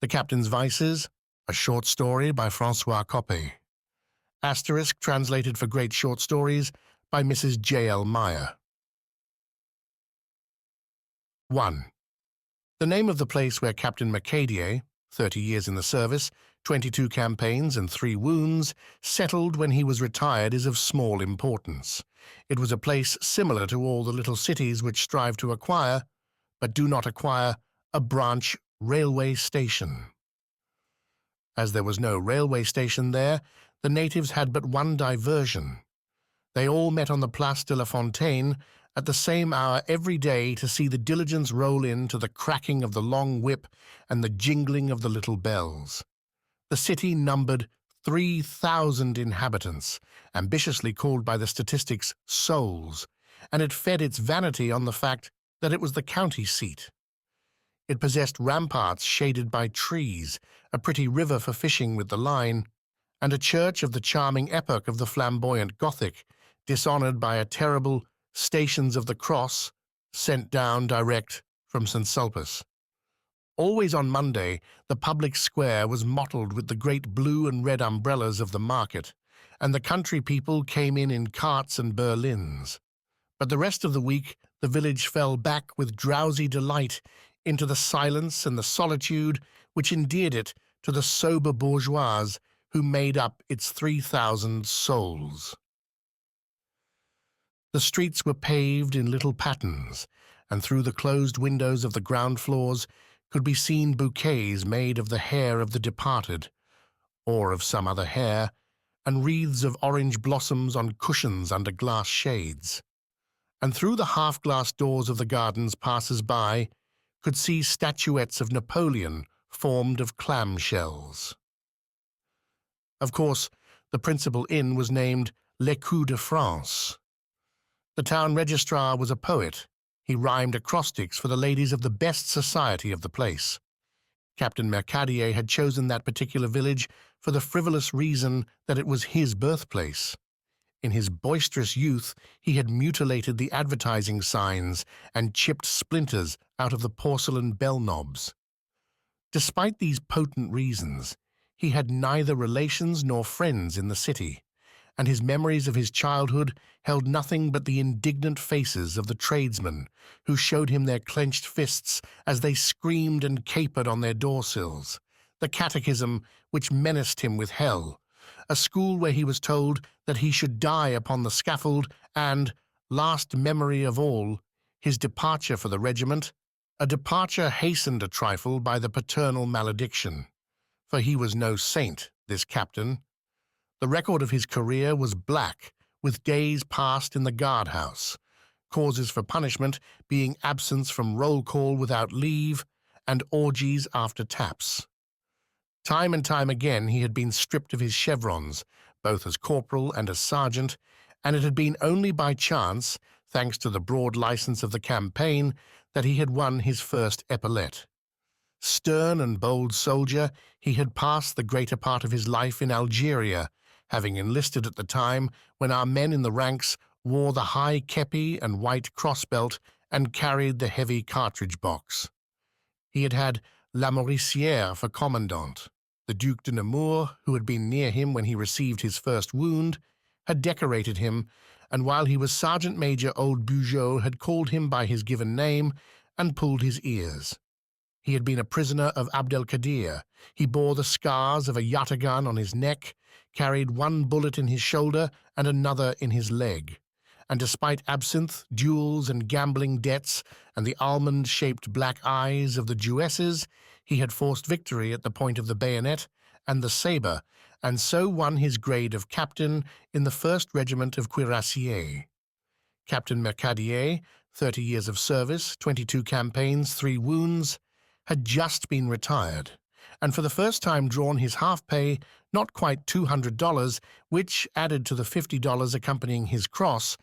The Captain's Vices, a short story by Francois Coppee. Asterisk translated for Great Short Stories by Mrs. J.L. Meyer. 1. The name of the place where Captain Mercadier, 30 years in the service, 22 campaigns and 3 wounds, settled when he was retired is of small importance. It was a place similar to all the little cities which strive to acquire, but do not acquire, a branch railway station. As there was no railway station there, the natives had but one diversion. They all met on the Place de la Fontaine at the same hour every day to see the diligence roll in to the cracking of the long whip and the jingling of the little bells. The city numbered 3,000 inhabitants, ambitiously called by the statistics souls, and it fed its vanity on the fact that it was the county seat. It possessed ramparts shaded by trees, a pretty river for fishing with the line, and a church of the charming epoch of the flamboyant Gothic, dishonoured by a terrible Stations of the Cross sent down direct from St. Sulpice. Always on Monday, the public square was mottled with the great blue and red umbrellas of the market, and the country people came in carts and berlins. But the rest of the week the village fell back with drowsy delight into the silence and the solitude which endeared it to the sober bourgeois who made up its 3,000 souls. The streets were paved in little patterns, and through the closed windows of the ground floors could be seen bouquets made of the hair of the departed, or of some other hair, and wreaths of orange blossoms on cushions under glass shades. And through the half-glass doors of the gardens passers-by could see statuettes of Napoleon formed of clam shells. Of course, the principal inn was named L'Écu de France. The town registrar was a poet. He rhymed acrostics for the ladies of the best society of the place. Captain Mercadier had chosen that particular village for the frivolous reason that it was his birthplace. In his boisterous youth, he had mutilated the advertising signs and chipped splinters out of the porcelain bell knobs. Despite these potent reasons, he had neither relations nor friends in the city, and his memories of his childhood held nothing but the indignant faces of the tradesmen who showed him their clenched fists as they screamed and capered on their door-sills, the catechism which menaced him with hell, a school where he was told that he should die upon the scaffold, and, last memory of all, his departure for the regiment, a departure hastened a trifle by the paternal malediction. For he was no saint, this captain. The record of his career was black, with days passed in the guardhouse, causes for punishment being absence from roll call without leave and orgies after taps. Time and time again he had been stripped of his chevrons, both as corporal and as sergeant, and it had been only by chance, thanks to the broad license of the campaign, that he had won his first epaulette. Stern and bold soldier, he had passed the greater part of his life in Algeria, having enlisted at the time when our men in the ranks wore the high kepi and white crossbelt and carried the heavy cartridge box. He had had Lamoricière for commandant. The Duc de Nemours, who had been near him when he received his first wound, had decorated him, and while he was sergeant major, old Bugeaud had called him by his given name and pulled his ears. He had been a prisoner of Abdelkadir. He bore the scars of a yataghan on his neck, carried one bullet in his shoulder and another in his leg, and despite absinthe, duels, and gambling debts, and the almond-shaped black eyes of the Jewesses, he had forced victory at the point of the bayonet and the sabre, and so won his grade of captain in the 1st Regiment of Cuirassiers. Captain Mercadier, 30 years of service, 22 campaigns, 3 wounds, had just been retired, and for the first time drawn his half-pay, not quite $200, which, added to the $50 accompanying his cross,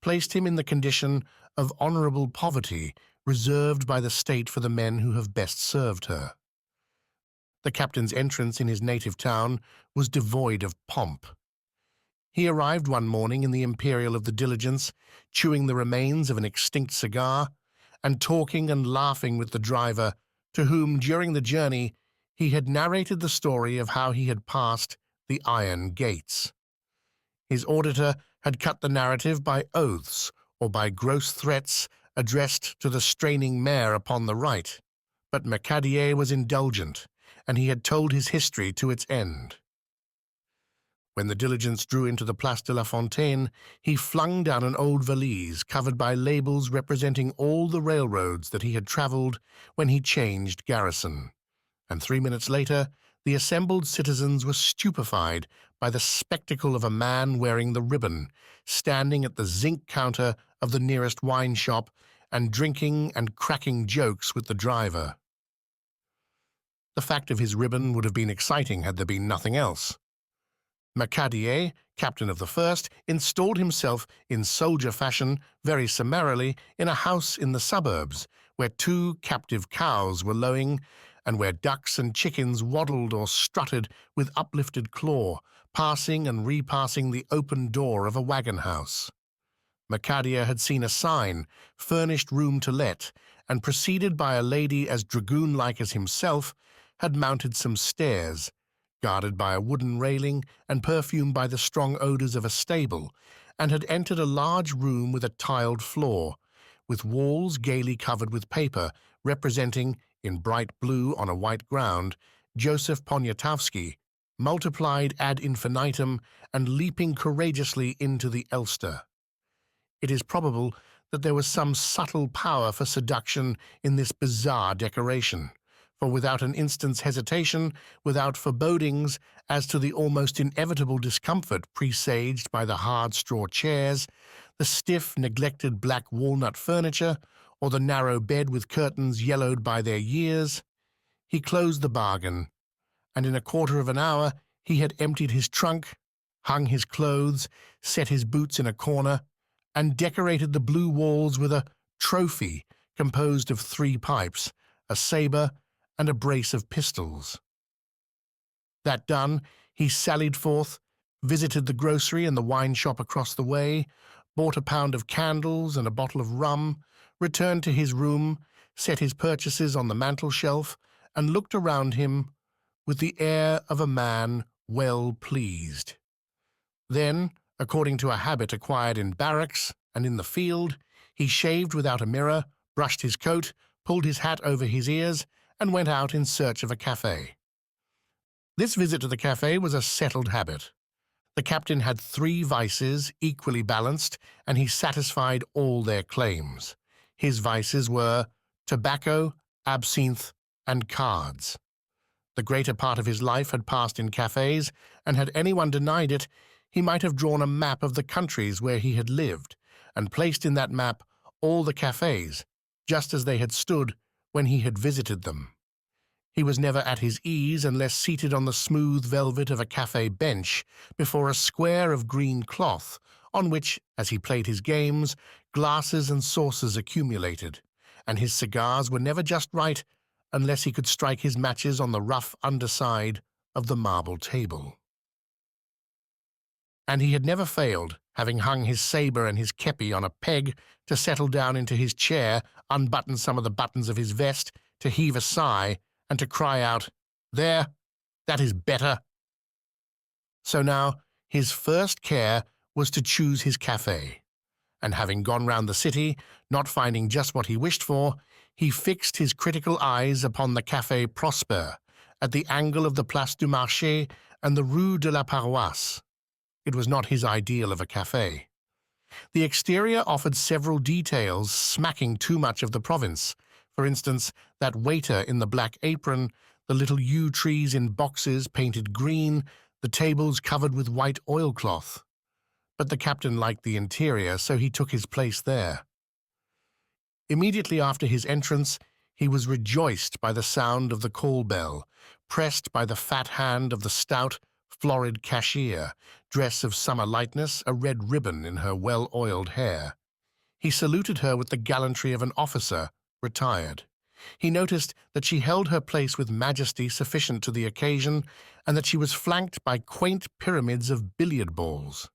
placed him in the condition of honourable poverty reserved by the state for the men who have best served her. The captain's entrance in his native town was devoid of pomp. He arrived one morning in the imperial of the diligence, chewing the remains of an extinct cigar, and talking and laughing with the driver, to whom, during the journey, He had narrated the story of how he had passed the iron gates. His auditor had cut the narrative by oaths or by gross threats addressed to the straining mare upon the right, but Mercadier was indulgent, and he had told his history to its end. When the diligence drew into the Place de la Fontaine, he flung down an old valise covered by labels representing all the railroads that he had travelled when he changed garrison, and 3 minutes later the assembled citizens were stupefied by the spectacle of a man wearing the ribbon, standing at the zinc counter of the nearest wine shop and drinking and cracking jokes with the driver. The fact of his ribbon would have been exciting had there been nothing else. Mercadier, captain of the first, installed himself in soldier fashion very summarily in a house in the suburbs, where 2 captive cows were lowing, and where ducks and chickens waddled or strutted with uplifted claw, passing and repassing the open door of a wagon house. Mercadier had seen a sign, "Furnished room to let," and preceded by a lady as dragoon-like as himself, had mounted some stairs, guarded by a wooden railing and perfumed by the strong odours of a stable, and had entered a large room with a tiled floor, with walls gaily covered with paper, representing, in bright blue on a white ground, Joseph Poniatowski, multiplied ad infinitum and leaping courageously into the Elster. It is probable that there was some subtle power for seduction in this bizarre decoration, for without an instant's hesitation, without forebodings as to the almost inevitable discomfort presaged by the hard straw chairs, the stiff, neglected black walnut furniture, or the narrow bed with curtains yellowed by their years, he closed the bargain, and in a quarter of an hour he had emptied his trunk, hung his clothes, set his boots in a corner, and decorated the blue walls with a trophy composed of 3 pipes, a sabre, and a brace of pistols. That done, he sallied forth, visited the grocery and the wine shop across the way, bought a pound of candles and a bottle of rum, returned to his room, set his purchases on the mantel-shelf, and looked around him with the air of a man well pleased. Then, according to a habit acquired in barracks and in the field, he shaved without a mirror, brushed his coat, pulled his hat over his ears, and went out in search of a café. This visit to the café was a settled habit. The captain had 3 vices, equally balanced, and he satisfied all their claims. His vices were tobacco, absinthe, and cards. The greater part of his life had passed in cafés, and had anyone denied it, he might have drawn a map of the countries where he had lived, and placed in that map all the cafés, just as they had stood when he had visited them. He was never at his ease unless seated on the smooth velvet of a café bench before a square of green cloth, on which, as he played his games, glasses and saucers accumulated, and his cigars were never just right unless he could strike his matches on the rough underside of the marble table. And he had never failed, having hung his sabre and his kepi on a peg, to settle down into his chair, unbutton some of the buttons of his vest, to heave a sigh, and to cry out, "There, that is better." So now his first care was to choose his café, and having gone round the city, not finding just what he wished for, he fixed his critical eyes upon the Café Prosper, at the angle of the Place du Marché and the Rue de la Paroisse. It was not his ideal of a café. The exterior offered several details smacking too much of the province. For instance, that waiter in the black apron, the little yew trees in boxes painted green, the tables covered with white oilcloth. But the captain liked the interior, so he took his place there. Immediately after his entrance, he was rejoiced by the sound of the call bell, pressed by the fat hand of the stout, florid cashier, dress of summer lightness, a red ribbon in her well-oiled hair. He saluted her with the gallantry of an officer, retired. He noticed that she held her place with majesty sufficient to the occasion, and that she was flanked by quaint pyramids of billiard balls.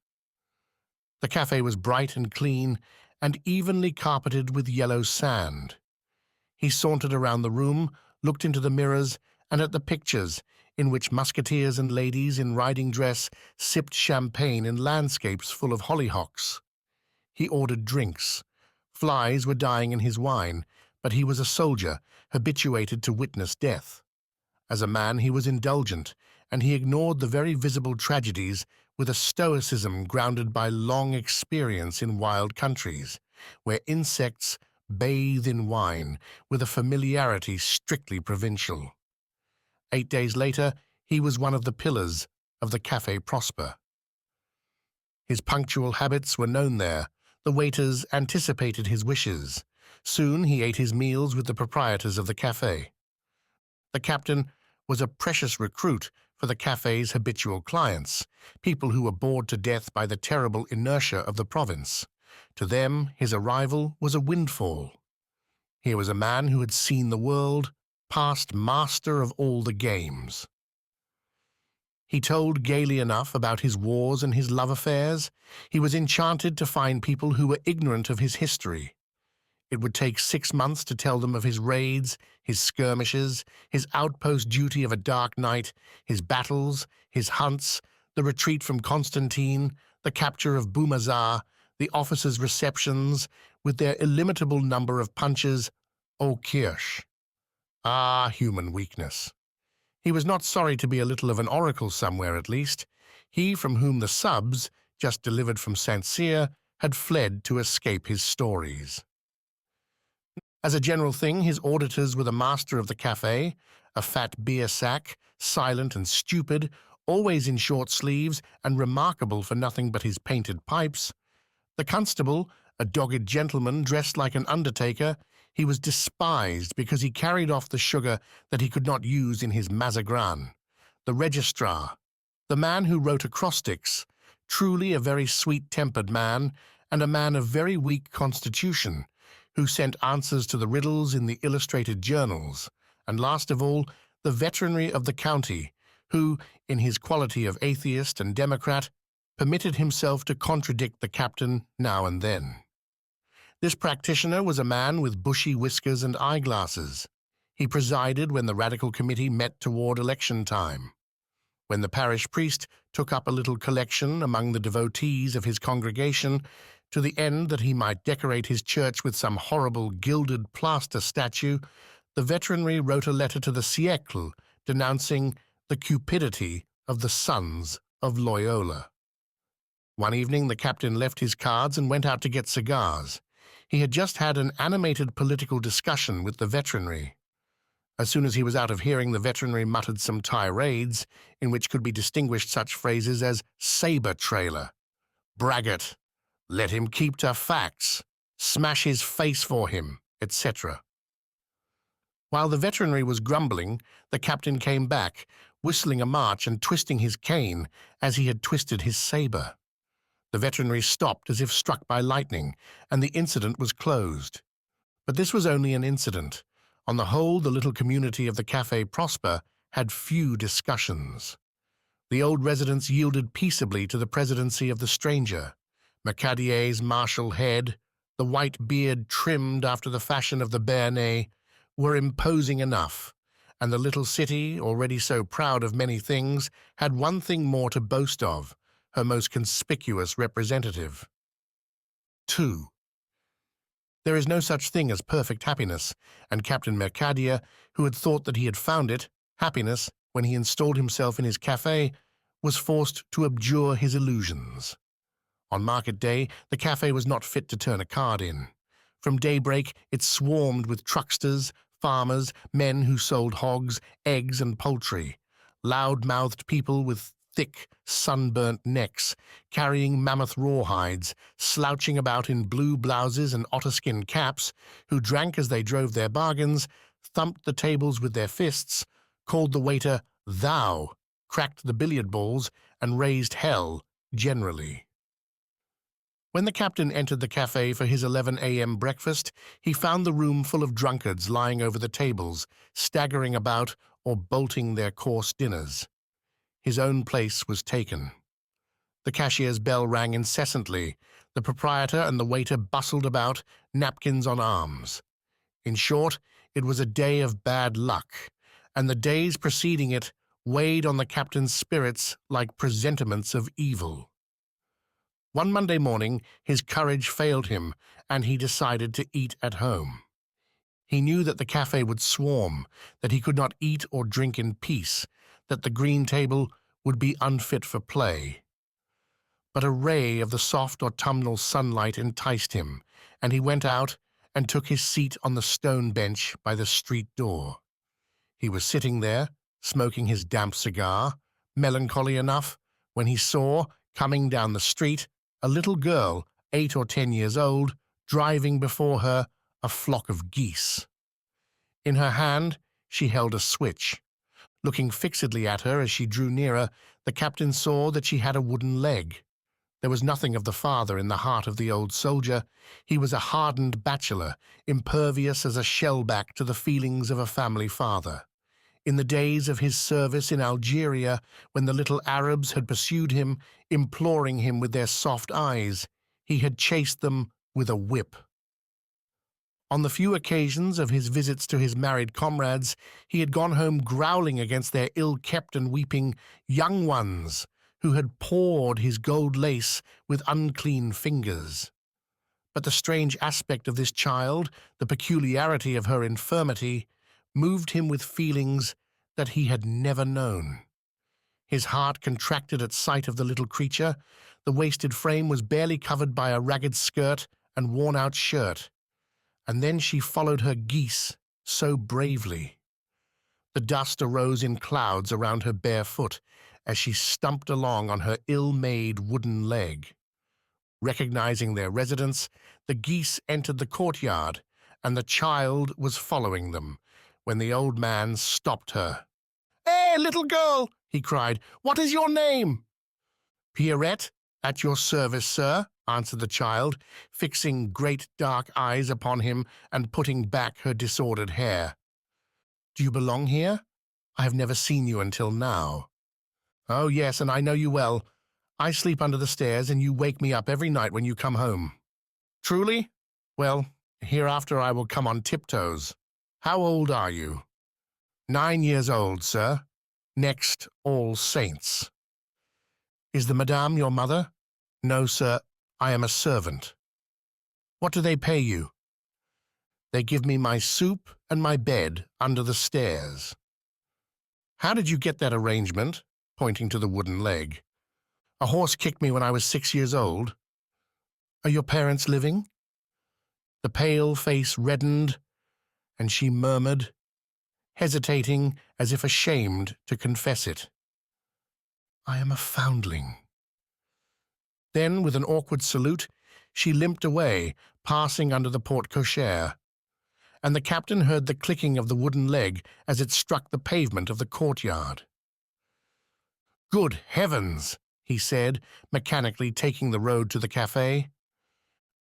The café was bright and clean, and evenly carpeted with yellow sand. He sauntered around the room, looked into the mirrors, and at the pictures in which musketeers and ladies in riding dress sipped champagne in landscapes full of hollyhocks. He ordered drinks. Flies were dying in his wine, but he was a soldier, habituated to witness death. As a man, he was indulgent, and he ignored the very visible tragedies with a stoicism grounded by long experience in wild countries, where insects bathe in wine with a familiarity strictly provincial. 8 days later, he was one of the pillars of the Café Prosper. His punctual habits were known there. The waiters anticipated his wishes. Soon he ate his meals with the proprietors of the café. The captain was a precious recruit for the café's habitual clients, people who were bored to death by the terrible inertia of the province. To them, his arrival was a windfall. Here was a man who had seen the world, past master of all the games. He told gaily enough about his wars and his love affairs. He was enchanted to find people who were ignorant of his history. It would take 6 months to tell them of his raids, his skirmishes, his outpost duty of a dark night, his battles, his hunts, the retreat from Constantine, the capture of Boumazar, the officers' receptions, with their illimitable number of punches, au kirsch. Ah, human weakness! He was not sorry to be a little of an oracle somewhere, at least. He from whom the subs, just delivered from Saint-Cyr, had fled to escape his stories. As a general thing, his auditors were the master of the café, a fat beer sack, silent and stupid, always in short sleeves and remarkable for nothing but his painted pipes. The constable, a dogged gentleman dressed like an undertaker. He was despised because he carried off the sugar that he could not use in his mazagran. The registrar, the man who wrote acrostics, truly a very sweet-tempered man, and a man of very weak constitution, who sent answers to the riddles in the illustrated journals, and last of all, the veterinary of the county, who, in his quality of atheist and democrat, permitted himself to contradict the captain now and then. This practitioner was a man with bushy whiskers and eyeglasses. He presided when the radical committee met toward election time. When the parish priest took up a little collection among the devotees of his congregation, to the end that he might decorate his church with some horrible gilded plaster statue, the veterinary wrote a letter to the Siècle denouncing the cupidity of the sons of Loyola. One evening the captain left his cards and went out to get cigars. He had just had an animated political discussion with the veterinary. As soon as he was out of hearing, the veterinary muttered some tirades in which could be distinguished such phrases as saber-trailer, braggart, let him keep to facts, smash his face for him, etc. While the veterinary was grumbling, the captain came back, whistling a march and twisting his cane as he had twisted his saber. The veterinary stopped as if struck by lightning, and the incident was closed. But this was only an incident. On the whole, the little community of the Café Prosper had few discussions. The old residents yielded peaceably to the presidency of the stranger. Mercadier's martial head, the white beard trimmed after the fashion of the Béarnais, were imposing enough, and the little city, already so proud of many things, had one thing more to boast of, her most conspicuous representative. 2. There is no such thing as perfect happiness, and Captain Mercadier, who had thought that he had found it, happiness, when he installed himself in his café, was forced to abjure his illusions. On market day, the café was not fit to turn a card in. From daybreak, it swarmed with trucksters, farmers, men who sold hogs, eggs, and poultry, loud-mouthed people with thick, sunburnt necks, carrying mammoth rawhides, slouching about in blue blouses and otter-skin caps, who drank as they drove their bargains, thumped the tables with their fists, called the waiter "thou," cracked the billiard balls, and raised hell generally. When the captain entered the café for his 11 a.m. breakfast, he found the room full of drunkards lying over the tables, staggering about or bolting their course dinners. His own place was taken. The cashier's bell rang incessantly. The proprietor and the waiter bustled about, napkins on arms. In short, it was a day of bad luck, and the days preceding it weighed on the captain's spirits like presentiments of evil. One Monday morning, his courage failed him, and he decided to eat at home. He knew that the cafe would swarm, that he could not eat or drink in peace, that the green table would be unfit for play. But a ray of the soft autumnal sunlight enticed him, and he went out and took his seat on the stone bench by the street door. He was sitting there, smoking his damp cigar, melancholy enough, when he saw, coming down the street, a little girl, 8 or 10 years old, driving before her a flock of geese. In her hand she held a switch. Looking fixedly at her as she drew nearer, the captain saw that she had a wooden leg. There was nothing of the father in the heart of the old soldier. He was a hardened bachelor, impervious as a shellback to the feelings of a family father. In the days of his service in Algeria, when the little Arabs had pursued him, imploring him with their soft eyes, he had chased them with a whip. On the few occasions of his visits to his married comrades, he had gone home growling against their ill-kept and weeping young ones, who had pawed his gold lace with unclean fingers. But the strange aspect of this child, the peculiarity of her infirmity, moved him with feelings that he had never known. His heart contracted at sight of the little creature. The wasted frame was barely covered by a ragged skirt and worn-out shirt. And then she followed her geese so bravely. The dust arose in clouds around her bare foot as she stumped along on her ill-made wooden leg. Recognizing their residence, the geese entered the courtyard, and the child was following them, when the old man stopped her. "Hey, little girl!" he cried. "What is your name?" "Pierrette, at your service, sir," answered the child, fixing great dark eyes upon him and putting back her disordered hair. "Do you belong here? I have never seen you until now." "Oh, yes, and I know you well. I sleep under the stairs, and you wake me up every night when you come home." "Truly? Well, hereafter I will come on tiptoes. How old are you?" 9 years old, sir. Next All Saints." "Is the madame your mother?" "No, sir. I am a servant." "What do they pay you?" "They give me my soup and my bed under the stairs." "How did you get that arrangement?" pointing to the wooden leg. "A horse kicked me when I was 6 years old." "Are your parents living?" The pale face reddened, and she murmured, hesitating as if ashamed to confess it, "I am a foundling." Then, with an awkward salute, she limped away, passing under the porte-cochere, and the captain heard the clicking of the wooden leg as it struck the pavement of the courtyard. "Good heavens!" he said, mechanically taking the road to the cafe.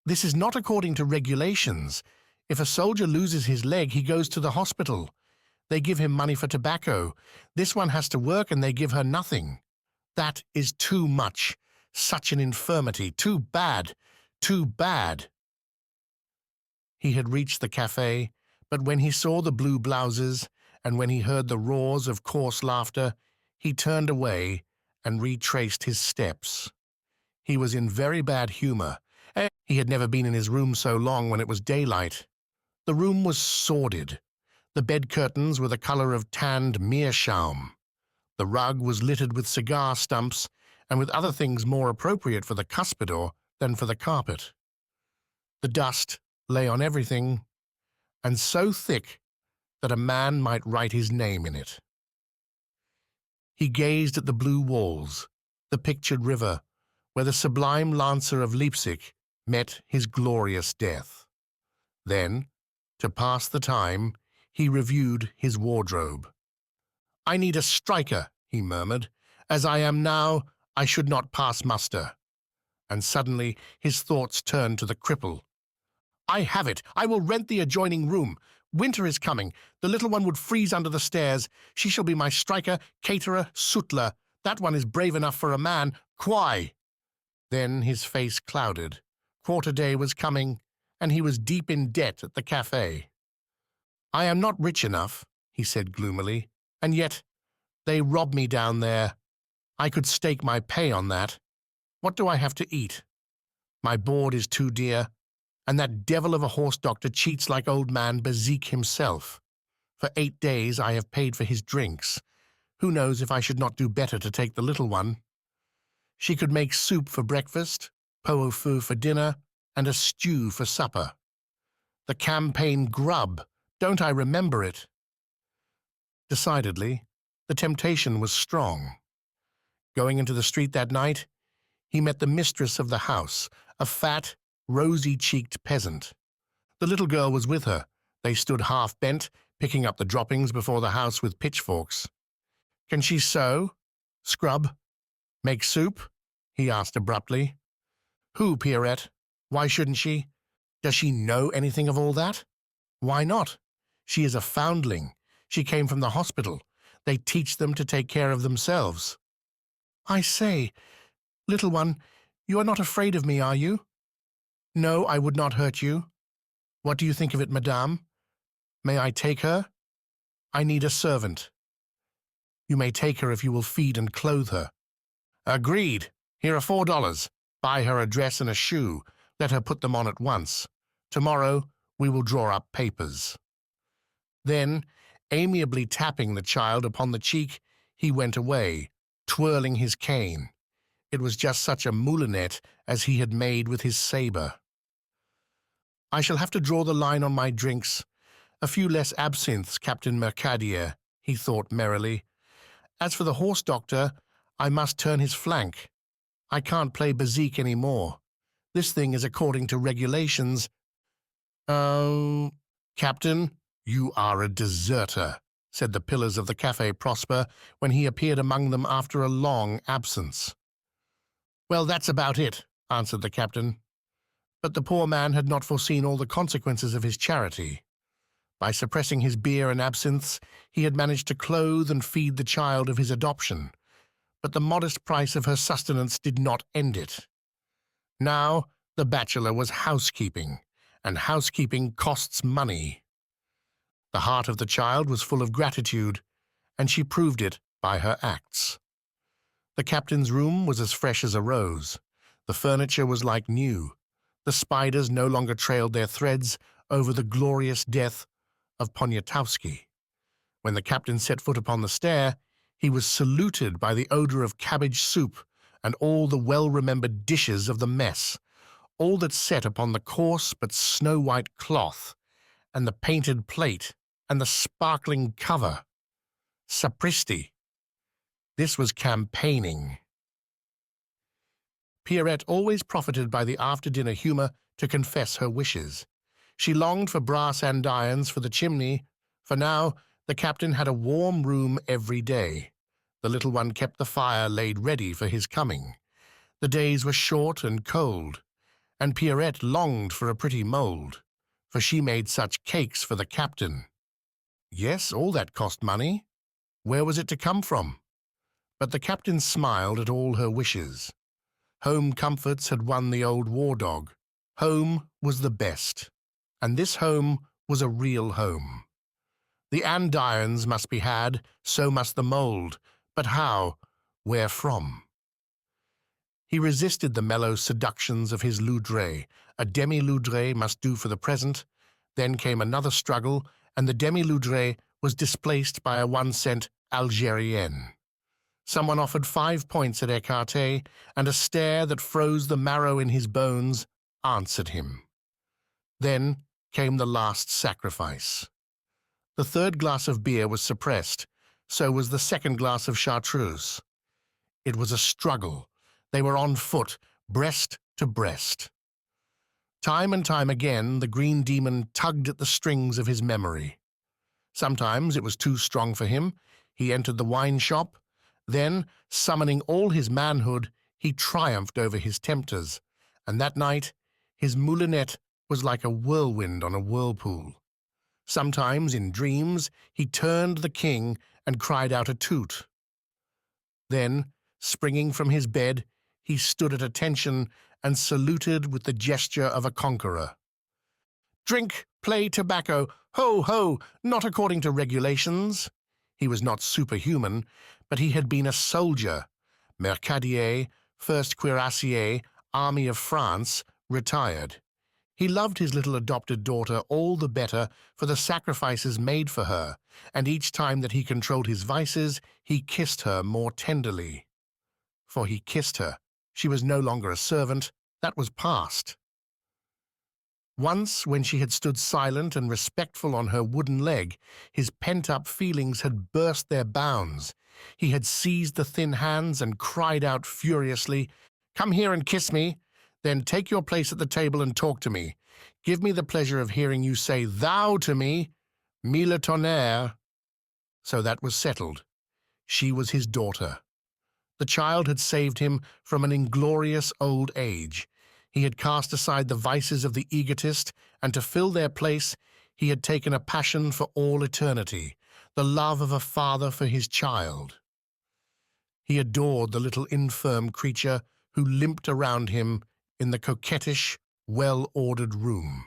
"This is not according to regulations. If a soldier loses his leg, he goes to the hospital. They give him money for tobacco. This one has to work, and they give her nothing. That is too much. Such an infirmity. Too bad. Too bad." He had reached the cafe, but when he saw the blue blouses, and when he heard the roars of coarse laughter, he turned away and retraced his steps. He was in very bad humor. He had never been in his room so long when it was daylight. The room was sordid. The bed curtains were the color of tanned meerschaum. The rug was littered with cigar stumps and with other things more appropriate for the cuspidor than for the carpet. The dust lay on everything, and so thick that a man might write his name in it. He gazed at the blue walls, the pictured river, where the sublime lancer of Leipzig met his glorious death. Then, to pass the time, he reviewed his wardrobe. "I need a striker," he murmured. "As I am now, I should not pass muster." And suddenly his thoughts turned to the cripple. "I have it! I will rent the adjoining room. Winter is coming. The little one would freeze under the stairs. She shall be my striker, caterer, sutler. That one is brave enough for a man. Quai!" Then his face clouded. Quarter day was coming, and he was deep in debt at the cafe. "I am not rich enough," he said gloomily. And yet, they rob me down there. I could stake my pay on that. What do I have to eat? My board is too dear, and that devil of a horse doctor cheats like old man Bezique himself. For 8 days I have paid for his drinks. Who knows if I should not do better to take the little one? She could make soup for breakfast, pot au feu for dinner, and a stew for supper. The campaign grub, don't I remember it? Decidedly, the temptation was strong. Going into the street that night, he met the mistress of the house, a fat, rosy-cheeked peasant. The little girl was with her. They stood half-bent, picking up the droppings before the house with pitchforks. "Can she sew? Scrub? Make soup?" he asked abruptly. "Who, Pierrette? Why shouldn't she? Does she know anything of all that? Why not? She is a foundling. She came from the hospital. They teach them to take care of themselves." "I say, little one, you are not afraid of me, are you?" "No, I would not hurt you." "What do you think of it, madame? May I take her? I need a servant." "You may take her if you will feed and clothe her." "Agreed. Here are $4. Buy her a dress and a shoe. Let her put them on at once. Tomorrow we will draw up papers." Then, amiably tapping the child upon the cheek, he went away, twirling his cane. It was just such a moulinet as he had made with his sabre. "I shall have to draw the line on my drinks. A few less absinthes, Captain Mercadier," he thought merrily. "As for the horse doctor, I must turn his flank. I can't play Bezique any more. This thing is according to regulations." "Oh, Captain, you are a deserter," said the pillars of the Café Prosper when he appeared among them after a long absence. "Well, that's about it," answered the captain. But the poor man had not foreseen all the consequences of his charity. By suppressing his beer and absinthes, he had managed to clothe and feed the child of his adoption, but the modest price of her sustenance did not end it. Now the bachelor was housekeeping, and housekeeping costs money. The heart of the child was full of gratitude, and she proved it by her acts. The captain's room was as fresh as a rose. The furniture was like new. The spiders no longer trailed their threads over the glorious death of Poniatowski. When the captain set foot upon the stair, he was saluted by the odor of cabbage soup and all the well-remembered dishes of the mess, all that set upon the coarse but snow-white cloth, and the painted plate, and the sparkling cover. Sapristi! This was campaigning. Pierrette always profited by the after-dinner humor to confess her wishes. She longed for brass andirons for the chimney, for now the captain had a warm room every day. The little one kept the fire laid ready for his coming. The days were short and cold, and Pierrette longed for a pretty mould, for she made such cakes for the captain. Yes, all that cost money. Where was it to come from? But the captain smiled at all her wishes. Home comforts had won the old war dog. Home was the best, and this home was a real home. The andirons must be had, so must the mould, but how, where from? He resisted the mellow seductions of his loudre. A demi-loudre must do for the present. Then came another struggle, and the demi-loudre was displaced by a 1-cent Algérienne. Someone offered 5 points at écarté, and a stare that froze the marrow in his bones answered him. Then came the last sacrifice. The third glass of beer was suppressed, so was the second glass of chartreuse. It was a struggle. They were on foot, breast to breast. Time and time again the green demon tugged at the strings of his memory. Sometimes it was too strong for him. He entered the wine shop. Then, summoning all his manhood, he triumphed over his tempters, and that night his moulinet was like a whirlwind on a whirlpool. Sometimes, in dreams, he turned the king and cried out a toot. Then, springing from his bed, he stood at attention and saluted with the gesture of a conqueror. "Drink, play, tobacco, ho, ho, not according to regulations." He was not superhuman, but he had been a soldier. Mercadier, 1st Cuirassier, Army of France, retired. He loved his little adopted daughter all the better for the sacrifices made for her, and each time that he controlled his vices, he kissed her more tenderly. For he kissed her. She was no longer a servant. That was past. Once, when she had stood silent and respectful on her wooden leg, his pent-up feelings had burst their bounds. He had seized the thin hands and cried out furiously, "Come here and kiss me. Then take your place at the table and talk to me. Give me the pleasure of hearing you say 'thou' to me. Mille tonnerres." So that was settled. She was his daughter. The child had saved him from an inglorious old age. He had cast aside the vices of the egotist, and to fill their place, he had taken a passion for all eternity, the love of a father for his child. He adored the little infirm creature who limped around him in the coquettish, well-ordered room.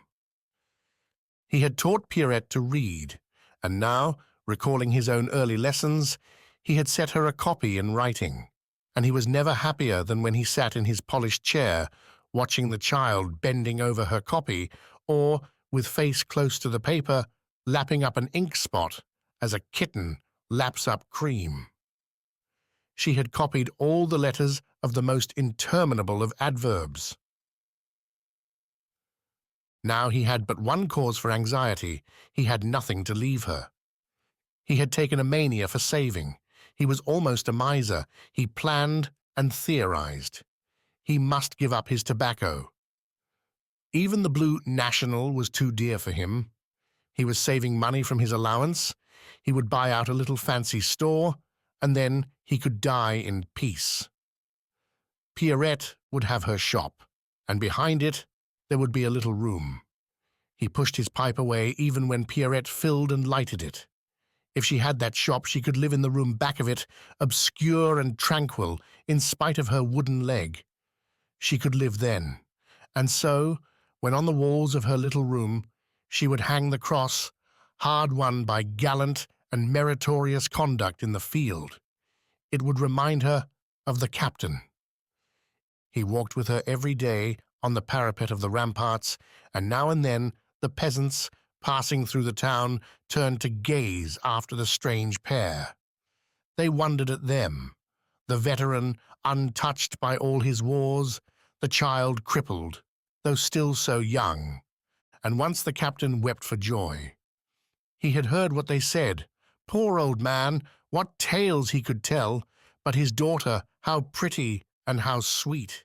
He had taught Pierrette to read, and now, recalling his own early lessons, he had set her a copy in writing, and he was never happier than when he sat in his polished chair, watching the child bending over her copy, or, with face close to the paper, lapping up an ink spot as a kitten laps up cream. She had copied all the letters of the most interminable of adverbs. Now he had but one cause for anxiety. He had nothing to leave her. He had taken a mania for saving. He was almost a miser. He planned and theorized. He must give up his tobacco. Even the blue National was too dear for him. He was saving money from his allowance. He would buy out a little fancy store, and then he could die in peace. Pierrette would have her shop, and behind it there would be a little room. He pushed his pipe away even when Pierrette filled and lighted it. If she had that shop, she could live in the room back of it, obscure and tranquil, in spite of her wooden leg. She could live then, and so, when on the walls of her little room, she would hang the cross, hard won by gallant and meritorious conduct in the field. It would remind her of the captain. He walked with her every day on the parapet of the ramparts, and now and then the peasants, passing through the town, turned to gaze after the strange pair. They wondered at them, the veteran untouched by all his wars, the child crippled, though still so young, and once the captain wept for joy. He had heard what they said. Poor old man, what tales he could tell, but his daughter, how pretty and how sweet.